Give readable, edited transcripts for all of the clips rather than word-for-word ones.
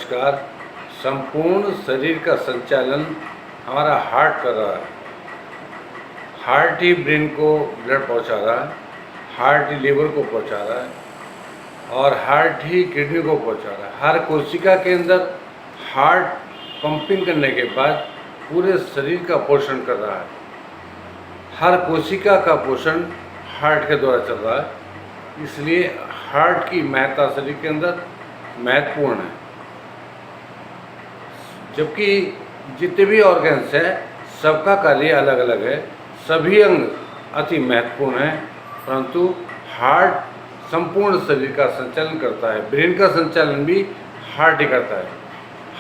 नमस्कार। संपूर्ण शरीर का संचालन हमारा हार्ट कर रहा है। हार्ट ही ब्रेन को ब्लड पहुंचा रहा है, हार्ट ही लीवर को पहुंचा रहा है और हार्ट ही किडनी को पहुंचा रहा है। हर कोशिका के अंदर हार्ट पंपिंग करने के बाद पूरे शरीर का पोषण कर रहा है। हर कोशिका का पोषण हार्ट के द्वारा चल रहा है, इसलिए हार्ट की महत्ता शरीर के अंदर महत्वपूर्ण है। जबकि जितने भी ऑर्गन्स हैं सबका कार्य अलग अलग है, सभी अंग अति महत्वपूर्ण हैं, परंतु हार्ट संपूर्ण शरीर का संचालन करता है। ब्रेन का संचालन भी हार्ट ही करता है।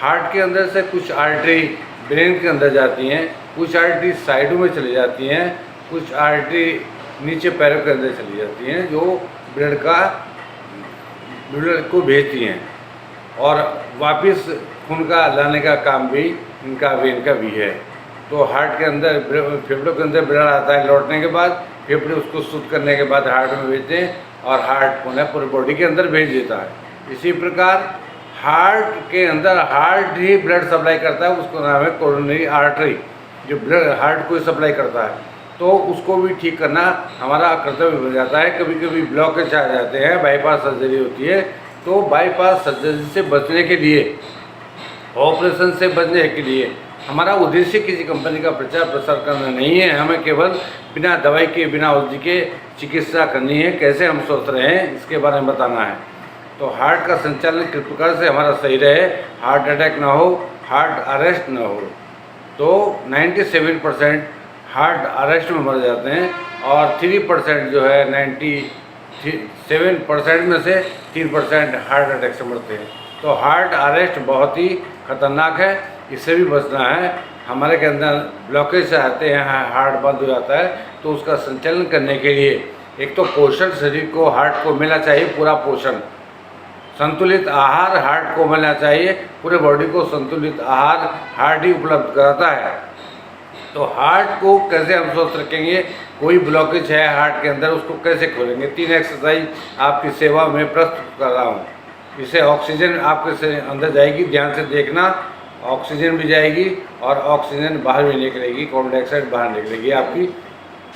हार्ट के अंदर से कुछ आर्टरी ब्रेन के अंदर जाती हैं, कुछ आर्टरी साइडों में चली जाती हैं, कुछ आर्टरी नीचे पैरों के अंदर चली जाती हैं जो ब्लड को भेजती हैं और वापस खून का लाने का काम भी इनका भी है। तो हार्ट के अंदर फेफड़ों के अंदर ब्लड आता है, लौटने के बाद फेफड़े उसको शुद्ध करने के बाद हार्ट में भेजते हैं और हार्ट पुनः पूरी बॉडी के अंदर भेज देता है। इसी प्रकार हार्ट के अंदर हार्ट ही ब्लड सप्लाई करता है, उसको नाम है कोरोनरी आर्टरी, जो ब्लड हार्ट को सप्लाई करता है। तो उसको भी ठीक करना हमारा कर्तव्य बन जाता है। कभी कभी ब्लॉकेज आ जाते हैं, बाईपास सर्जरी होती है, तो बाईपास सर्जरी से बचने के लिए, ऑपरेशन से बचने के लिए हमारा उद्देश्य किसी कंपनी का प्रचार प्रसार करना नहीं है। हमें केवल बिना दवाई के, बिना औषधि के चिकित्सा करनी है। कैसे हम स्वस्थ रहें इसके बारे में बताना है। तो हार्ट का संचालन किस प्रकार से हमारा सही रहे, हार्ट अटैक ना हो, हार्ट अरेस्ट ना हो। तो 97% हार्ट अरेस्ट में मर जाते हैं और 3% जो है 97% में से 3% हार्ट अटैक से मरते हैं। तो हार्ट अरेस्ट बहुत ही खतरनाक है, इससे भी बचना है। हमारे के अंदर ब्लॉकेज से आते हैं, हार्ट बंद हो जाता है, तो उसका संचालन करने के लिए एक तो पोषण शरीर को, हार्ट को मिलना चाहिए, पूरा पोषण, संतुलित आहार हार्ट को मिलना चाहिए। पूरे बॉडी को संतुलित आहार हार्ट ही उपलब्ध कराता है। तो हार्ट को कैसे हम स्वस्थ रखेंगे, कोई ब्लॉकेज है हार्ट के अंदर, उसको कैसे खोलेंगे। 3 एक्सरसाइज आपकी सेवा में प्रस्तुत कर रहा हूँ। इससे ऑक्सीजन आपके अंदर जाएगी, ध्यान से देखना, ऑक्सीजन भी जाएगी और ऑक्सीजन बाहर भी निकलेगी, कार्बन डाइऑक्साइड बाहर निकलेगी आपकी।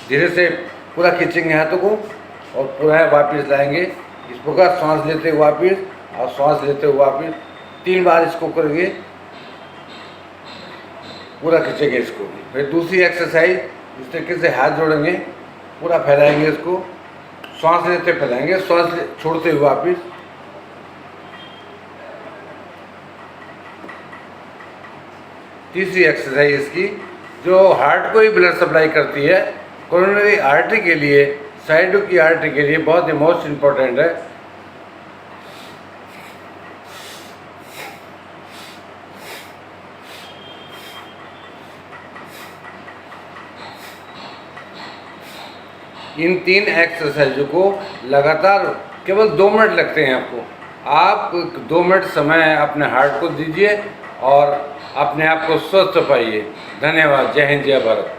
धीरे से पूरा खींचेंगे हाथों को और पूरा वापस लाएंगे। इस प्रकार सांस लेते हुए वापस और सांस लेते हुए वापस 3 बार इसको करेंगे, पूरा खींचेंगे इसको। फिर दूसरी एक्सरसाइज इस तरीके से हाथ जोड़ेंगे, पूरा फैलाएंगे इसको, सांस लेते फैलाएंगे, सांस छोड़ते हुए वापस। तीसरी एक्सरसाइज इसकी जो हार्ट को ही ब्लड सप्लाई करती है, कोरोनरी आर्टरी के लिए, साइडों की आर्टरी के लिए बहुत ही मोस्ट इम्पोर्टेंट है। इन 3 एक्सरसाइजों को लगातार केवल 2 मिनट लगते हैं आपको। आप 2 मिनट समय अपने हार्ट को दीजिए और अपने आप को स्वस्थ पाइए। धन्यवाद। जय हिंद, जय भारत।